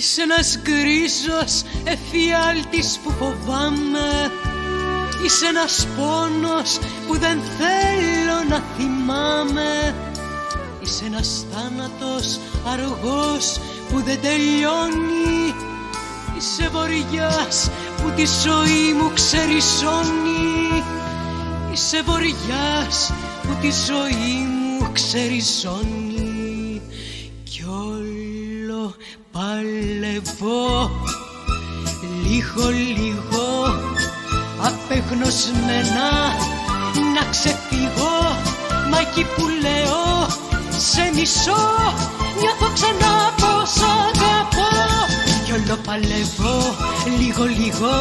Είσαι ένας γκρίζος εφιάλτης που φοβάμαι. Είσαι ένας πόνος που δεν θέλω να θυμάμαι. Είσαι ένας θάνατος αργός που δεν τελειώνει. Είσαι βοριάς που τη ζωή μου ξεριζώνει. Είσαι βοριάς που τη ζωή μου ξεριζώνει. Κι όλο παλεύω λίγο απεγνωσμένα να ξεφύγω. Μα εκεί που λέω σε μισώ νιώθω ξανά πως αγαπώ. Κι όλο παλεύω λίγο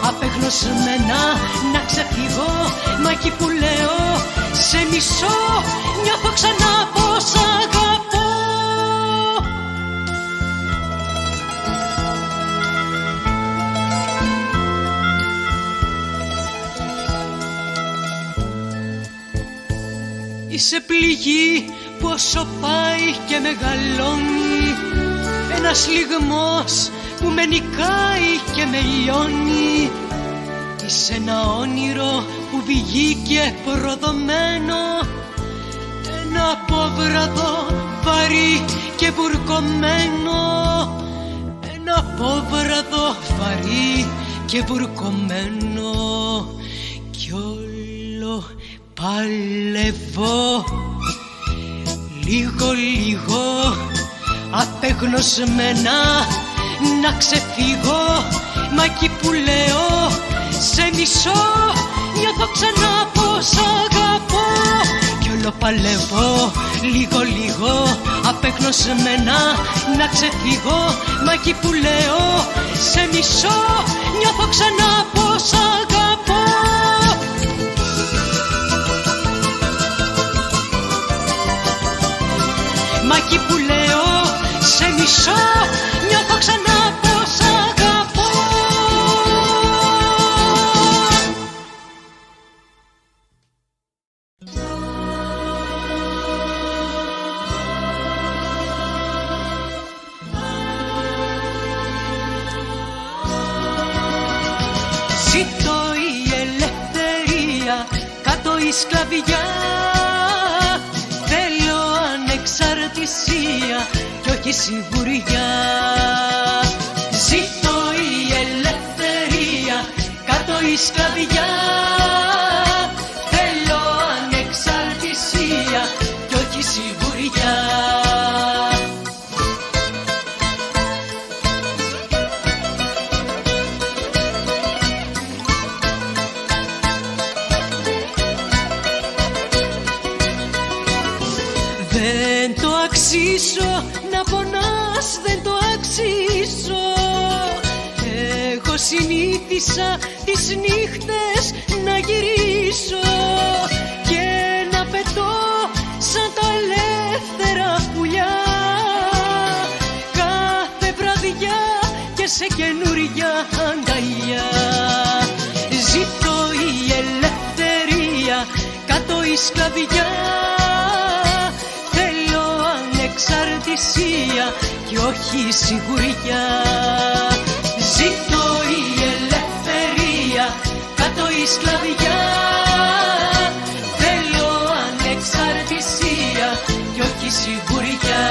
απεγνωσμένα να ξεφύγω. Μα εκεί που λέω σε μισώ νιώθω ξανά πως αγαπώ. Είσαι πληγή που όσο πάει και μεγαλώνει. Ένας λυγμός που με νικάει και με λιώνει. Είσαι ένα όνειρο που βγήκε προδομένο. Ένα απόβραδο βαρύ και βουρκωμένο. Ένα απόβραδο βαρύ και βουρκωμένο. Κι όλο παλεύω λίγο απεγνωσμένα να ξεφύγω. Μα εκεί που λέω σε μισώ νιώθω ξανά πως αγαπώ. Κι όλο παλεύω λίγο απεγνωσμένα να ξεφύγω. Μα εκεί που λέω σε μισώ νιώθω ξανά πως αγαπώ. Μα εκεί που λέω σε μισώ νιώθω ξανά πως αγαπώ. Ζήτω η ελευθερία, κάτω η σκλαβιά. Θέλω ανεξαρτησία κι όχι σιγουριά. Ζήτω η ελευθερία, κάτω η σκλαβιά. Θέλω ανεξαρτησία κι όχι σιγουριά. Δεν το αξίζω να πονάς, δεν το αξίζω. Εγώ συνήθισα τις νύχτες να γυρίσω και να πετώ σαν τα ελεύθερα πουλιά. Κάθε βραδιά και σε καινούρια αγκαλιά. Ζήτω η ελευθερία, κάτω η σκλαβιά. Εξαρτησία κι όχι σιγουριά. Ζήτω η ελευθερία, κάτω η σκλαβιά. Θέλω ανεξαρτησία κι όχι σιγουριά.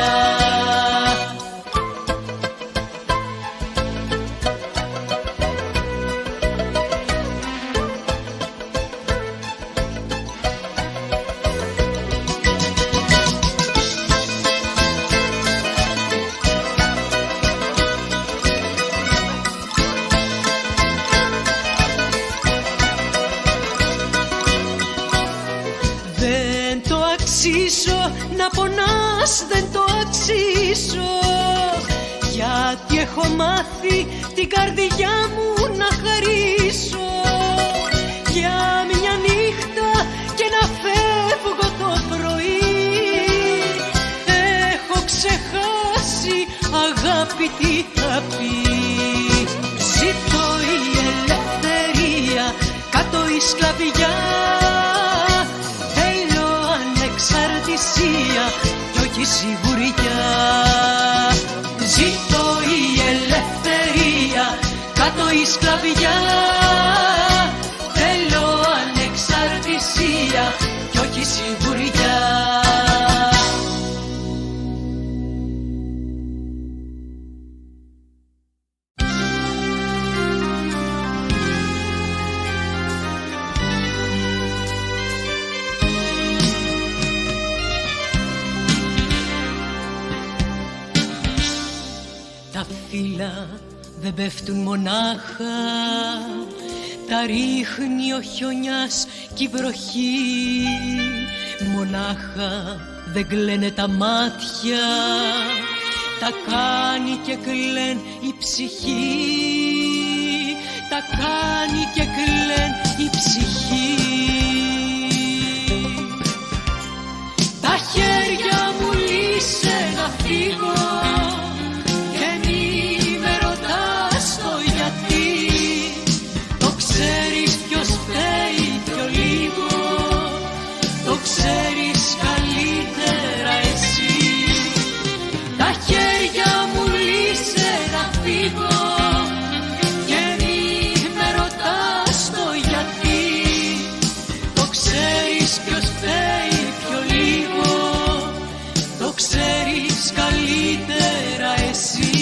Να πονάς, δεν το αξίζω. Γιατί έχω μάθει την καρδιά μου να χαρίσω. Για μια νύχτα και να φεύγω το πρωί. Έχω ξεχάσει αγάπη τι θα πει. Ζήτω η ελευθερία, κάτω η σκλαβιά. Εξαρτησία κι όχι σιγουριά. Ζήτω η ελευθερία. κάτω η σκλαβιά. Θέλω ανεξαρτησία κι όχι σιγουριά. Τα φύλλα δεν πέφτουν μονάχα, τα ρίχνει ο χιονιάς κι η βροχή. Μονάχα δεν κλαίνε τα μάτια, τα κάνει και κλαίν η ψυχή. Τα κάνει και κλαίν η ψυχή. Τα χέρια μου λύσε να φύγω και μη με ρωτάς το γιατί. Το ξέρεις ποιος φταίει πιο λίγο, το ξέρεις καλύτερα εσύ. Τα χέρια μου λύσε να φύγω και μη με ρωτάς το γιατί. Το ξέρεις ποιος φταίει πιο λίγο, το ξέρεις καλύτερα εσύ.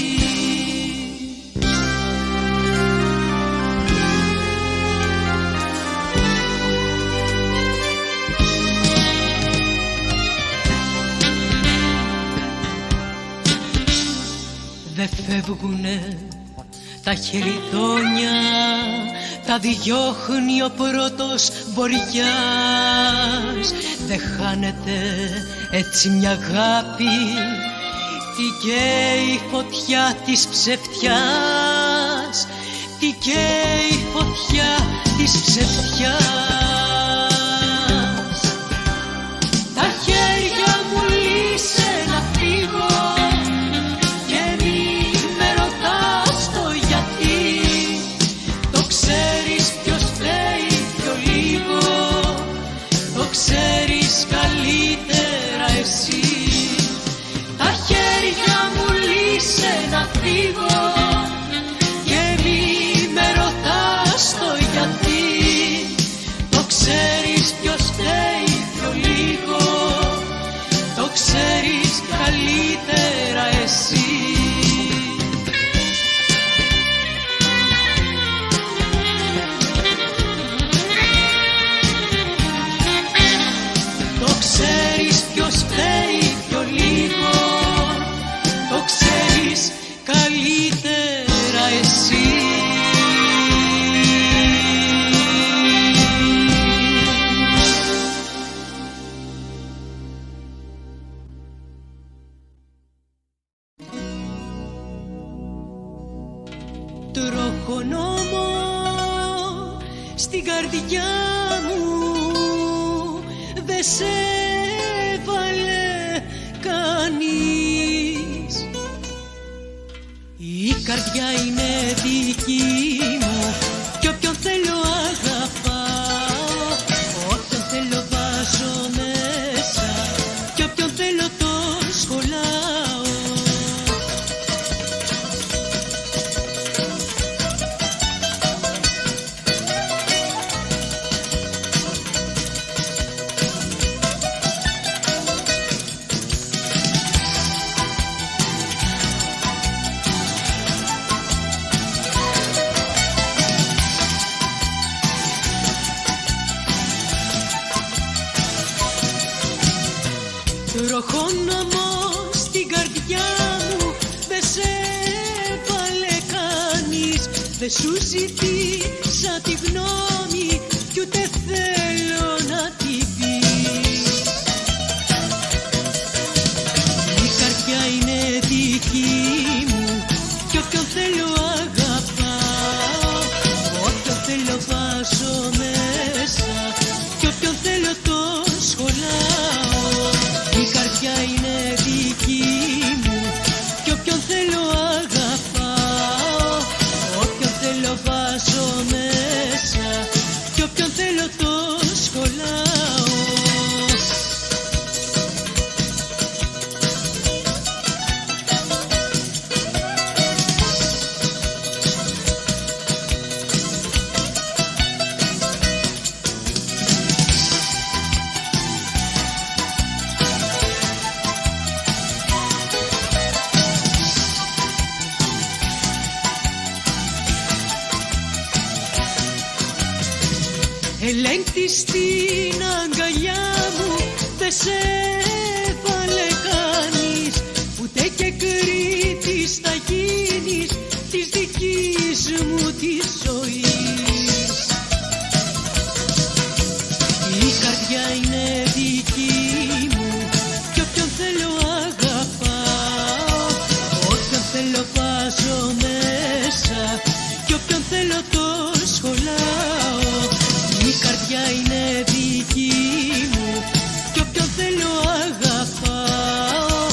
Δε φεύγουνε τα χεριδόνια, τα διώχνει ο πρώτος βοριάς. Δε χάνεται έτσι μια αγάπη, τι καίει η φωτιά της ψευτιάς. Τι καίει η φωτιά της ψευτιάς. Τα χέρια μου λύσε να φύγω και μη με ρωτάς το γιατί. Το ξέρεις ποιος φταίει πιο λίγο, το ξέρεις καλύτερα εσύ. Τα χέρια μου λύσε να φύγω και μη με ρωτάς το γιατί. Το ξέρεις ποιος φταίει πιο λίγο, το ξέρεις καλύτερα εσύ. Το ξέρεις ποιος φταίει πιο λίγο, το ξέρεις καλύτερα εσύ. Τροχονόμο στην καρδιά μου δε σε έβαλε κανείς. Η καρδιά είναι δική μου κι όποιον θέλω αγαπάω, όποιον θέλω βάζω μέσα κι όποιον θέλω το σχολάω. Τροχόνομο στην καρδιά μου δε σε έβαλε κανείς. Δε σου ζητήσα τη γνώμη κι ούτε θέλω να τη πεις. Η καρδιά είναι δική μου κι όποιον θέλω αγαπάω, όποιον θέλω βάζω μέσα κι όποιον θέλω το σχολάω. Η καρδιά είναι δική μου κι όποιον θέλω αγαπάω, όποιον θέλω βάζω μέσα κι όποιον θέλω το σχολάω. ελέγχτη στην αγκαλιά μου δεν σε έβαλε κανείς, ούτε και κρίτης θα γίνεις της δικής μου της ζωής. Η καρδιά είναι δική μου κι όποιον θέλω αγαπάω, όποιον θέλω βάζω μέσα κι όποιον θέλω το σχολάω. Η καρδιά είναι δική μου κι όποιον θέλω αγαπάω,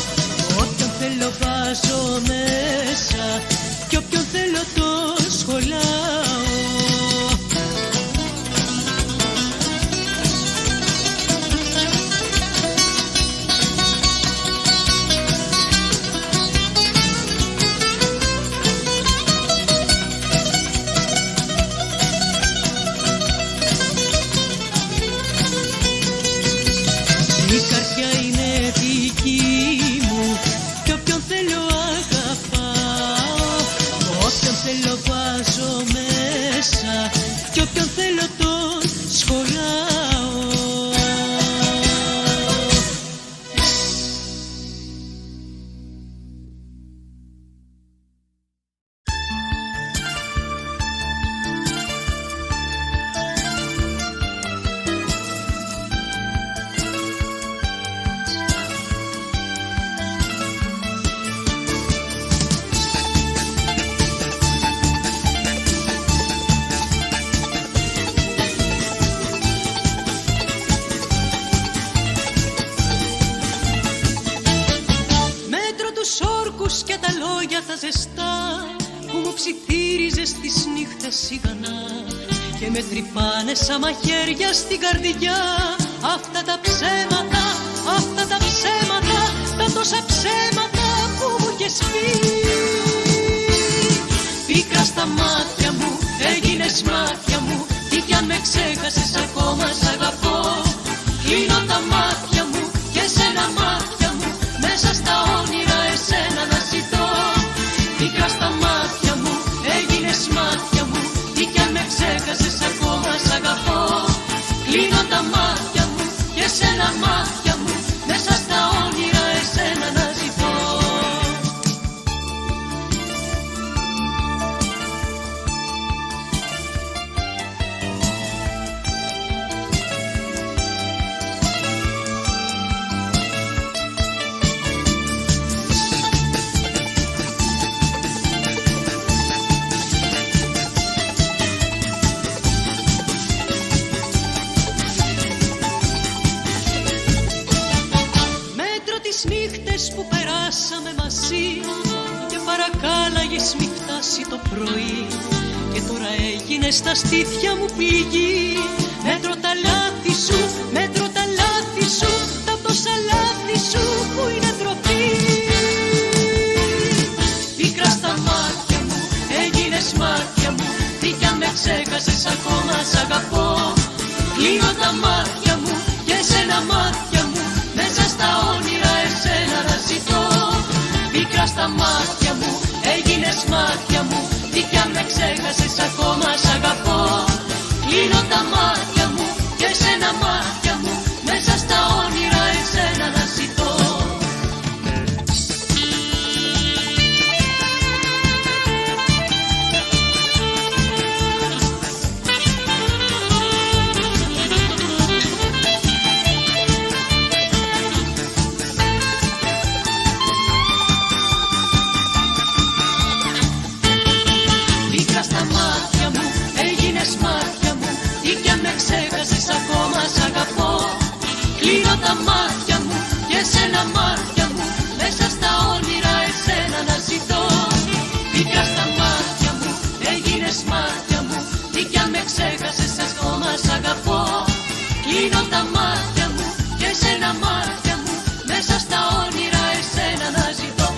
όποιον θέλω βάζω μέσα κι όποιον θέλω το σχολάω. Η καρδιά είναι δική μου κι όποιον θέλω αγαπάω, όποιον θέλω βάζω μέσα κι όποιον θέλω τον σχολάω. Και τα λόγια τα ζεστά που μου ψιθύριζες τις νύχτες σιγανά και με τρυπάνε σαν μαχαίρια στην καρδιά. Αυτά τα ψέματα, αυτά τα ψέματα, τα τόσα ψέματα που μου είχες πει. Πίκρα στα μάτια μου, έγινες μάτια μου, τι κι αν με ξέχασες ακόμα σ' αγαπώ. Κλείνω τα μάτια μου και σένα μάτια μου, μέσα στα όνειρα εσένα να ζητώ. Πίκρα στα μάτια μου, έγινες μάτια μου, τι κι αν με ξέχασες ακόμα σ' αγαπώ. Κλείνω τα μάτια μου και σένα μάτια μου, μέσα στα όνειρα εσένα να ζητώ. Τις νύχτες που περάσαμε μαζί και παρακάλαγες μη φτάσει το πρωί, και τώρα έγινες στα στήθια μου πληγή. Μέτρο τα λάθη σου, μέτρο τα λάθη σου, τα τόσα λάθη σου που είναι ντροπή. Πίκρα στα μάτια μου, έγινες μάτια μου, τι κι αν με ξέχασες ακόμα σ' αγαπώ. Κλείνω τα μάτια μου και σένα μάτια μου, μέσα στα όνειρα εσένα να ζητώ. Πίκρα στα μάτια μου, έγινες μάτια μου, τι κι αν με ξέχασες ακόμα σ' αγαπώ. Κλείνω τα μάτια μου και σένα μάτια μου, μέσα στα όνειρα εσένα να ζητώ. Στα μάτια μου, έγινες μάτια μου, τι κι αν με ξέχασες ακόμα σ' αγαπώ. Κλείνω τα μάτια μου και σένα μάτια μου, μέσα στα όνειρα εσένα να ζητώ. Πίκρα στα μάτια μου, έγινες μάτια μου, τι κι αν με ξέχασες ακόμα σ' αγαπώ. Κλείνω τα μάτια μου και σένα μάτια μου, μέσα στα όνειρα εσένα να ζητώ.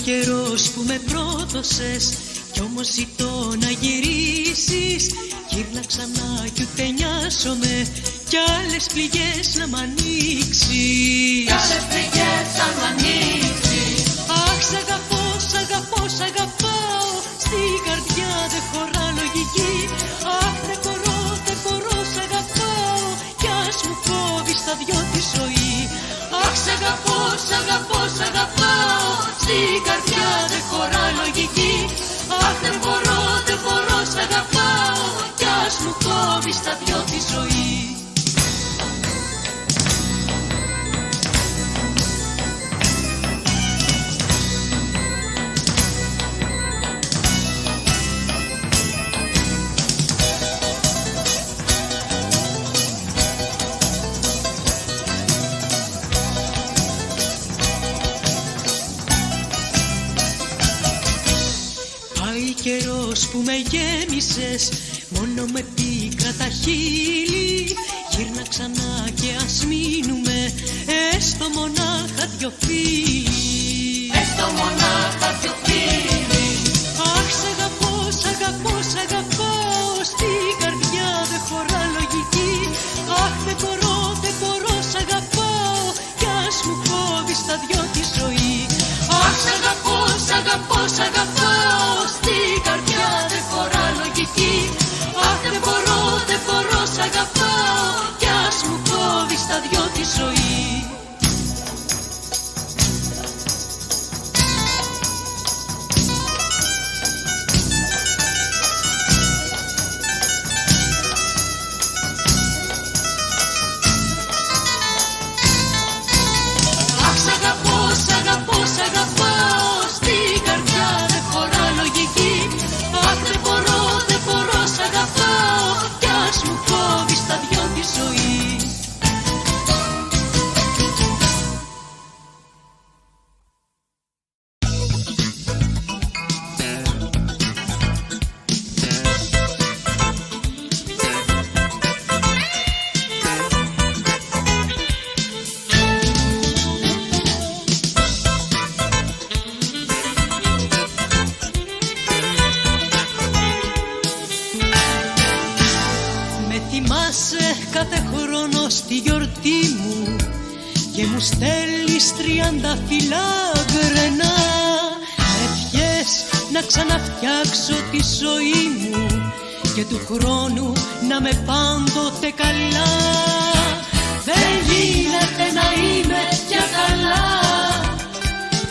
καιρός που με πρόδωσες κι όμως ζητώ να γυρίσεις. Γύρνα ξανά κι ούτε νοιάζομαι κι άλλες πληγές να μ' ανοίξεις. Κι άλλες πληγές να μ' ανοίξεις. Αχ, σ' αγαπώ, σ' αγαπώ, σ' αγαπάω. Στην καρδιά δεν χωρά λογική. Αχ, δεν μπορώ, σ' αγαπάω. Κι ας μου κόβεις τα δυο τη ζωή. Αχ, σ' αγαπώ, σ' αγαπώ, σ' αγαπάω. Στην καρδιά δεν χωρά λογική. Αχ, δεν μπορώ, σ' αγαπάω. Κι ας μου κόβεις τα δυο τη ζωή. Καιρός που με γέμισες μόνο με πίκρα τα χείλη. Γύρνα ξανά και ας μείνουμε έστω μονάχα δυο φίλοι. Έστω μονάχα δυο φίλοι. Αχ, σ' αγαπώ, σ' αγαπώ, σ' αγαπάω. Στην καρδιά δεν χωρά λογική. Αχ, δεν μπορώ, σ' αγαπάω. Κι ας μου κόβεις τα δυο τη ζωή. Αχ, σ' αγαπώ, σ' αγαπώ, σ' αγαπάω. Στην καρδιά δεν χωρά λογική. Αχ, δεν μπορώ, σ' αγαπάω. Κι ας μου κόβεις τα δυο τη ζωή. Αχ, σ' αγαπώ, σ' αγαπώ, σ' αγαπάω. Στην καρδιά δεν χωρά λογική. Αχ, δεν μπορώ, σ' αγαπάω. Κι ας μου κόβεις τα δυο τη ζωή. Κάθε χρόνο στη γιορτή μου και μου στέλνεις 30 φιλάγρενα ευχές να ξαναφτιάξω τη ζωή μου και του χρόνου να με πάντοτε καλά. Δεν γίνεται να είμαι πια καλά.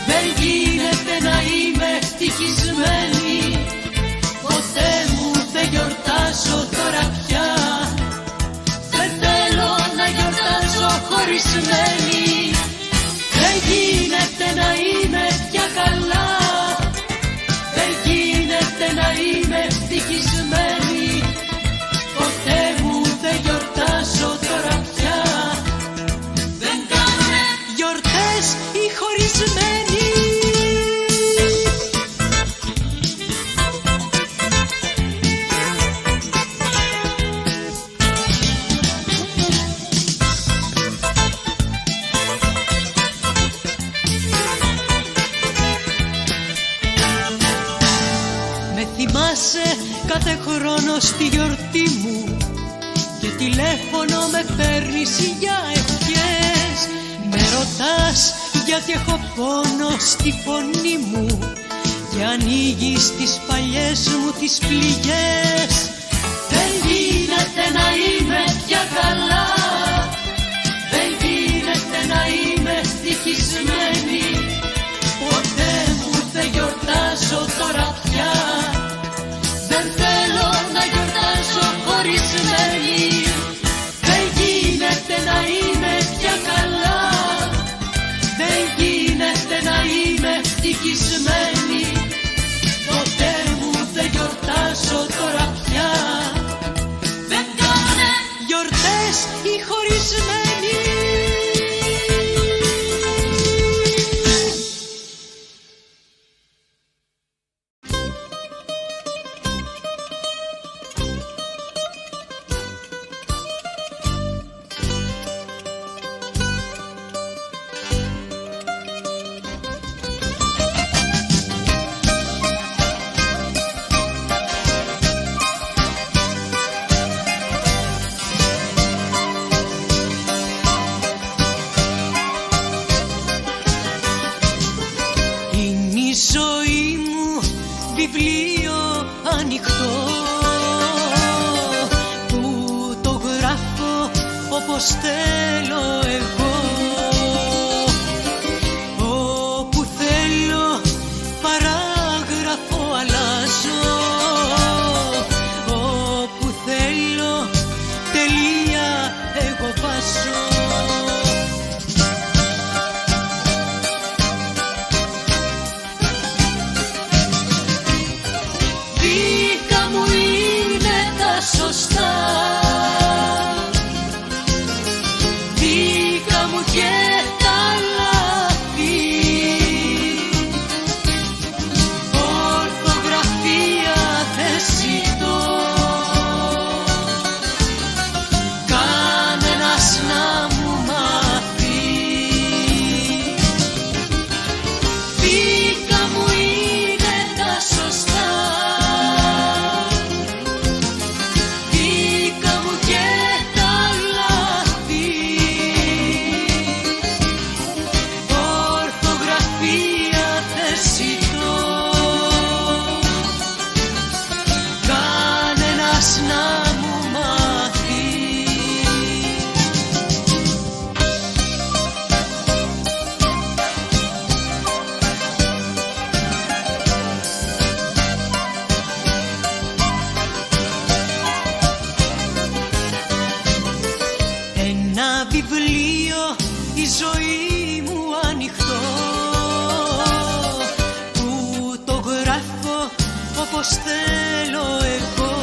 Δεν γίνεται να είμαι ευτυχισμένη. Ποτέ μου δεν γιορτάζω τώρα πια. Χωρισμένη. Δεν γίνεται να είμαι πια καλά. Δεν γίνεται να είμαι ευτυχισμένη. Ποτέ μου δεν γιορτάζω τώρα πια. Δεν κάνε γιορτές οι χωρισμένοι. Κάθε χρόνο στη γιορτή μου και τηλέφωνο με παίρνεις για ευχές. Με ρωτάς γιατί έχω πόνο στη φωνή μου και ανοίγεις τις παλιές μου τις πληγές. Δεν γίνεται να είμαι πια καλά. Δεν γίνεται να είμαι ευτυχισμένη. Ποτέ μου δεν γιορτάζω τώρα πια. Δεν θέλω να γιορτάζω χωρισμένη. Δεν γίνεται να είμαι πια καλά. Δεν γίνεται να είμαι ευτυχισμένη. Ποτέ μου δεν γιορτάζω τώρα πια. Δεν κάνε γιορτές οι χωρισμένοι. θέλω εγώ. Όπου θέλω παράγραφο αλλάζω, όπου θέλω τελεία εγώ βάζω. Δίκα μου είναι τα σωστά, δίκα μου και τα λάθη, ορθογραφία δεν ζητώ, κανένας να μου μάθει. Δίκα μου είναι τα σωστά, δίκα μου και τα λάθη, ορθογραφία δεν ζητώ, κανένας να μου μάθει. Ένα βιβλίο η ζωή μου ανοιχτό, που το γράφω όπως θέλω εγώ.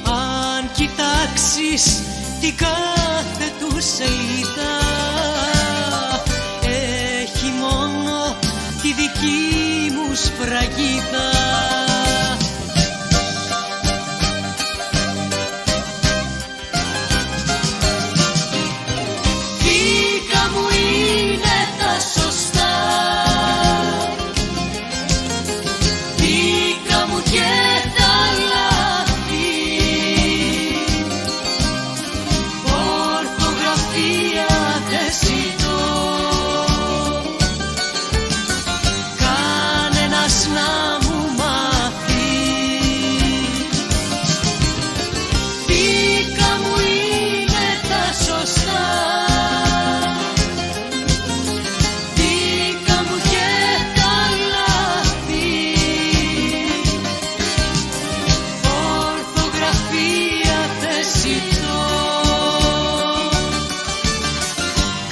Αν κοιτάξεις την κάθε του σελίδα, έχει μόνο τη δική μου σφραγίδα. Δίκα μου είναι τα σωστά, δίκα μου και τα λάθη, ορθογραφία δεν ζητώ, κανένας να μου μάθει. Δίκα μου είναι τα σωστά, δίκα μου και τα λάθη, ορθογραφία δεν ζητώ,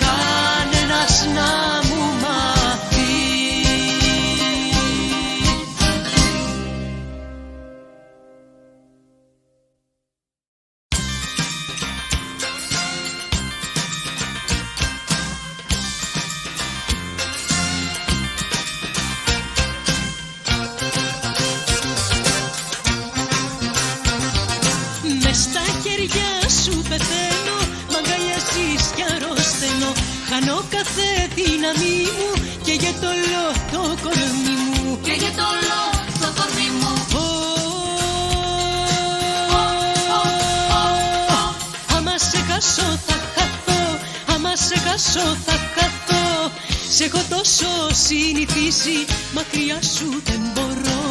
κανένας να μου μάθει. Μες στα χέρια σου πεθαίνω, μ' αγκαλιάζεις κι αρρωσταίνω. Χάνω κάθε δύναμη μου και γετολώ το κορμί μου. Και γετολώ το κορμί μου. Άμα σε χάσω θα χαθώ, άμα σε χάσω θα χαθώ. Σ' έχω τόσο συνηθίσει, μακριά σου δεν μπορώ.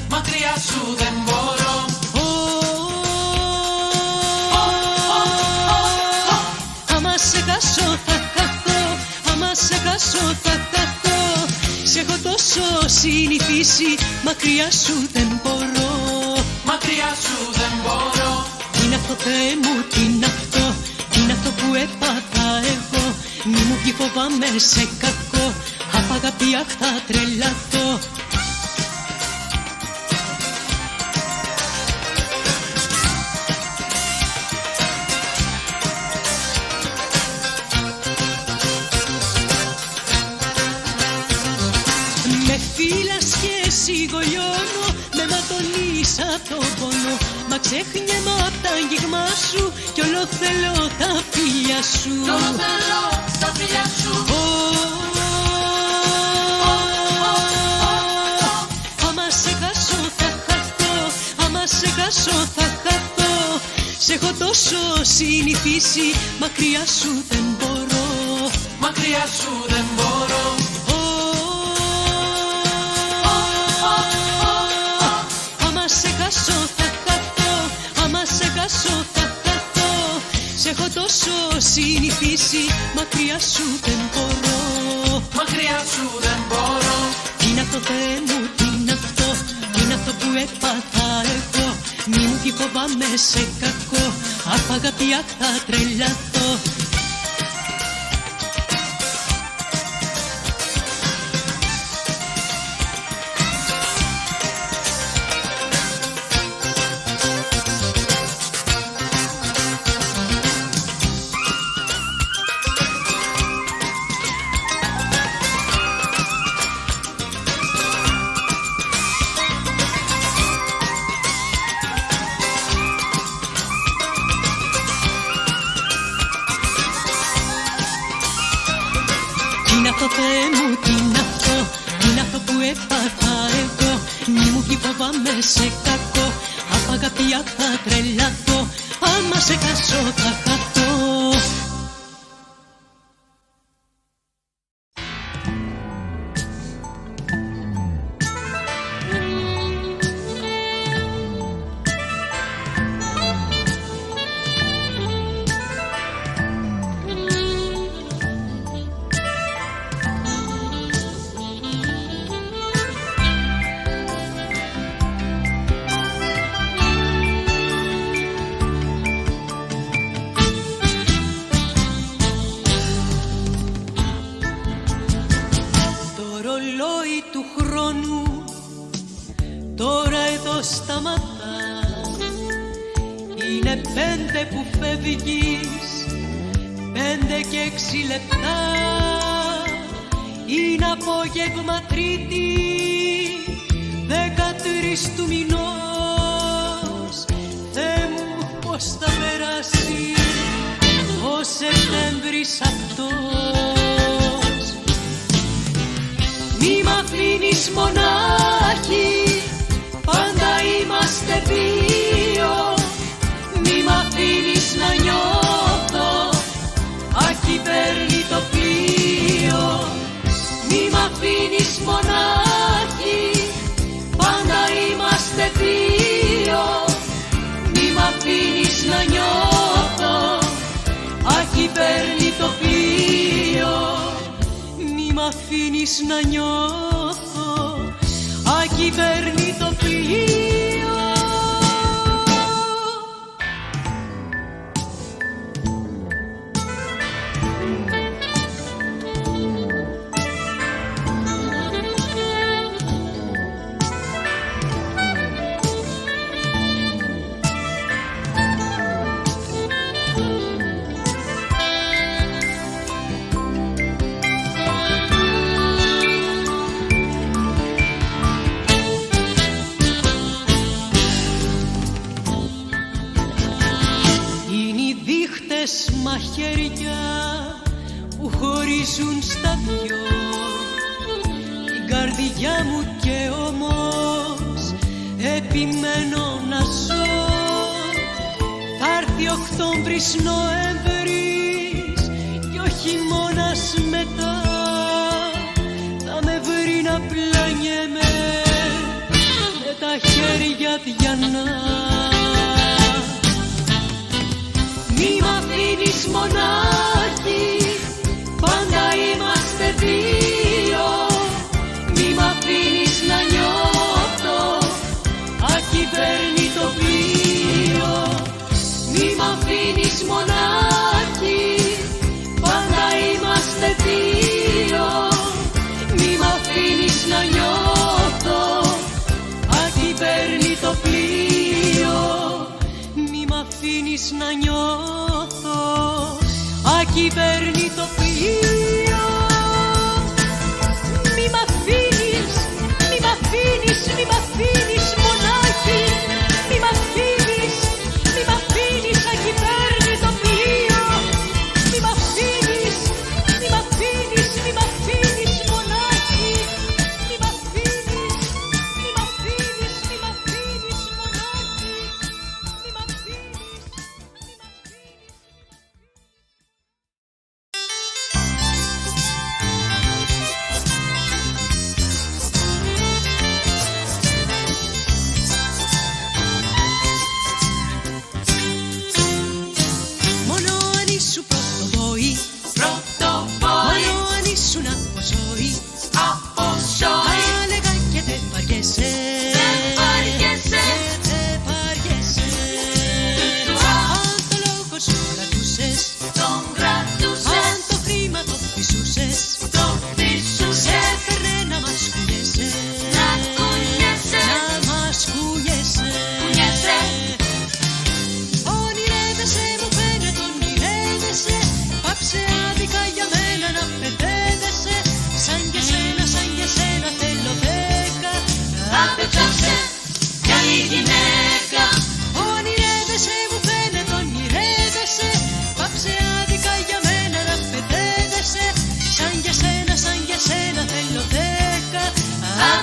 Μακριά σου δεν μπορώ. Άμα σε χάσω θα χαθώ, άμα σε χάσω θα χαθώ. Σ' έχω τόσο συνηθίσει, μακριά σου δεν μπορώ. Μακριά σου δεν μπορώ. Τι είναι αυτό Θεέ μου, τι είναι αυτό, τι είναι αυτό που έπαθα εγώ. Μη μου βγει φοβάμαι σε κακό, απ' αγάπη αχ θα τρελαθώ. Με φύλας και σιγολιώνω, με ματώνεις απ' το πόνο. Μα ξέχνιεμαι απ' τα αγγίγμα σου κι όλο θέλω τα φιλιά σου. Κι όλο θέλω τα φιλιά σου. Άμα σε χάσω θα χαθώ, άμα σε χάσω θα χαθώ. Σ' έχω τόσο συνηθίσει, μακριά σου δεν μπορώ. Μακριά σου δεν μπορώ. Άμα σε χάσω θα χαθώ, άμα σε χάσω θα χαθώ. έχω τόσο συνηθίσει, μακριά σου δεν μπορώ. Μακριά σου δεν μπορώ. Τι είναι αυτό Θεέ μου, τι είναι αυτό, τι είναι αυτό που έπαθα εγώ. Μη μου κι φοβάμαι σε κακό, απ' αγάπη αχ θα τρελαθώ. Θεέ μου, τι είναι αυτό, τι είναι αυτό που έπαθα εγώ. Μη μου κι φοβάμαι σε κακό, απ' αγάπη αχ θα τρελαθώ. Άμα σε χάσω θα χαθώ. Είναι 5 που φεύγεις, 5 και 6 λεπτά. Είναι απόγευμα Τρίτη, 13 του μηνός. Θεέ μου πως θα περάσει ο Σεπτέμβρης αυτός. Μη μ' αφήνεις μονάχη, πάντα είμαστε δύο. Μη μ' αφήνεις να νιώθω, αχι παίρνει το πλοίο. Μη μ' αφήνεις μονάχη, πάντα είμαστε δύο. Μη μ' αφήνεις να νιώθω, αχι παίρνει το πλοίο. Μη μ' αφήνεις να νιώθω, αχι παίρνει το πλοίο. Μαχαίρια που χωρίζουν στα δυο την καρδιά μου και όμως επιμένω να ζω. Θα έρθει Οκτώβρης, Νοέμβρης κι ο χειμώνας μετά. Θα με βρει να πλανιέμαι με τα χέρια διανά. Μη μ' αφήνεις μονάχη, πάντα είμαστε δύο. Μη μ' αφήνεις να νιώθω, αχι παίρνει το πλοίο. Μη μ' αφήνεις μονάχη, πάντα είμαστε δύο. Μη μ' αφήνεις να νιώθω, αχι παίρνει το πλοίο. Μη μ' αφήνεις να νιώθω, αχι παίρνει το πλοίο. Μη μ' αφήνεις, μη μ' αφήνεις, μη μ' αφήνεις μονάχη. Μη μ' αφήνεις, μη μ' αφήνεις, αχι παίρνει το πλοίο. Μη μ' αφήνεις, μη μ' αφήνεις, μη μ' αφήνεις μονάχη. Μη μ' αφήνεις, μη μ' αφήνεις, μη μ' αφήνεις μονάχη. Μη μ' αφήνεις, μη μ' αφήνεις.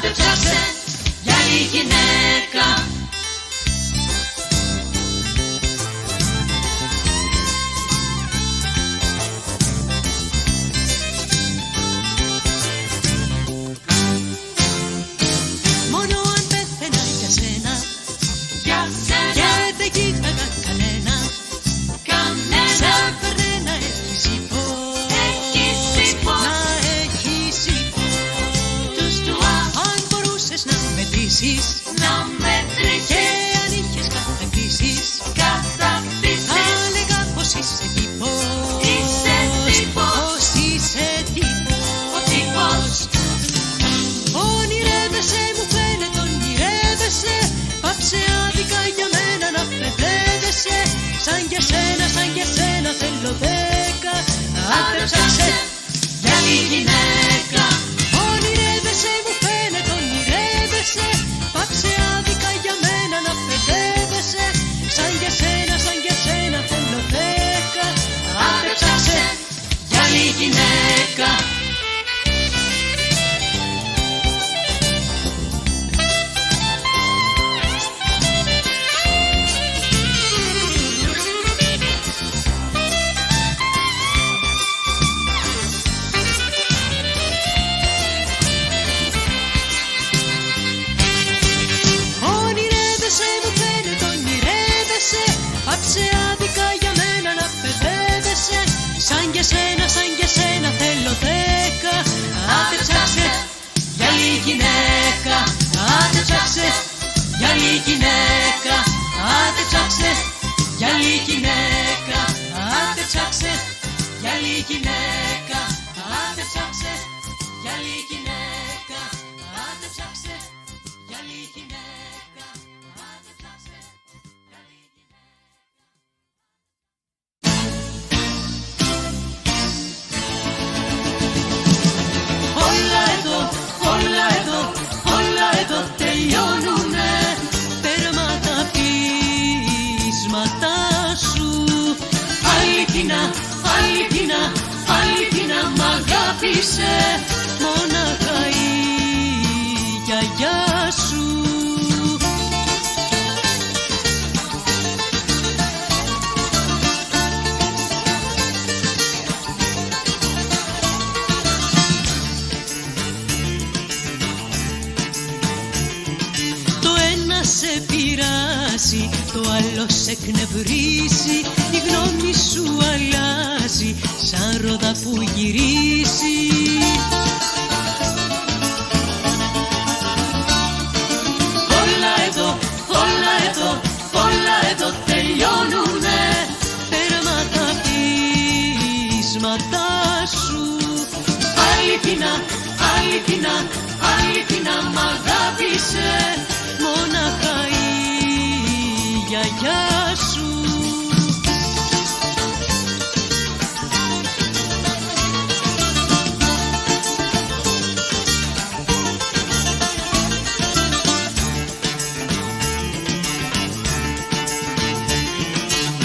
άντε ψάξε για άλλη γυναίκα. Μόνο αν πέθαινα για σένα, Για σένα, και δεν κοίταγα κανένα, κανένα, σαν φέρνε να έχεις ύπο, έχεις ύπο. να έχεις ύπο. Τους του Αν μπορούσες να μετρήσεις να και μετρήσεις, αν είχες κατακτήσεις, θα κατακτήσεις, έλεγα πως είσαι τύπος, είσαι τύπος, πως είσαι τύπος. ο τύπος. Ονειρεύεσαι, μου φαίνεται ονειρεύεσαι, πάψε άδικα για μένα να παιδεύεσαι. Σαν για σένα θέλω 10, άντε ψάξε Για άλλη γυναίκα. Ονειρεύεσαι, μου φαίνεται ονειρεύεσαι, πάψε άδικα για μένα να παιδεύεσαι. Σαν για σένα θέλω 10, άντε ψάξε Για άλλη γυναίκα. Ονειρεύεσαι, μου φαίνεται ονειρεύεσαι, πάψε άδικα για μένα να παιδεύεσαι. Σαν για σένα θέλω 10, άντε ψάξε Για άλλη γυναίκα. άντε ψάξε Για άλλη γυναίκα. άντε ψάξε Για άλλη γυναίκα. άντε ψάξε Για άλλη γυναίκα. άντε ψάξε Για άλλη γυναίκα. άντε ψάξε Για άλλη γυναίκα. άντε ψάξε. Όλα εδώ τελειώνουνε. Τέρμα τα πείσματα σου, Αληθινά μ' αγάπησε. μόναχα η γιαγιά σου. Το ένα σε πειράσει, το άλλο σε εκνευρίσει, η γνώμη σου αλλάζει σαν ρόδα που γυρίσει. Όλα εδώ τελειώνουνε. Τέρμα τα πείσματα σου, Αληθινά μ' αγάπησε. μόναχα η γιαγιά σου.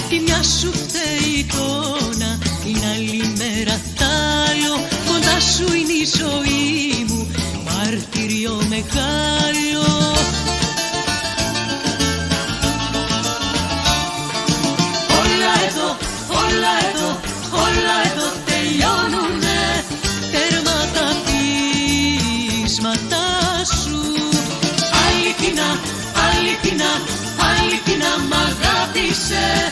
Τη μια σου φταίει η εικόνα, την άλλη μέρα τ' άλλο. Κοντά σου είναι η ζωή μου, μαρτύριο μεγάλο. Όλα εδώ τελειώνουνε. Τέρμα τα πείσματα σου, Αληθινά μ' αγάπησε.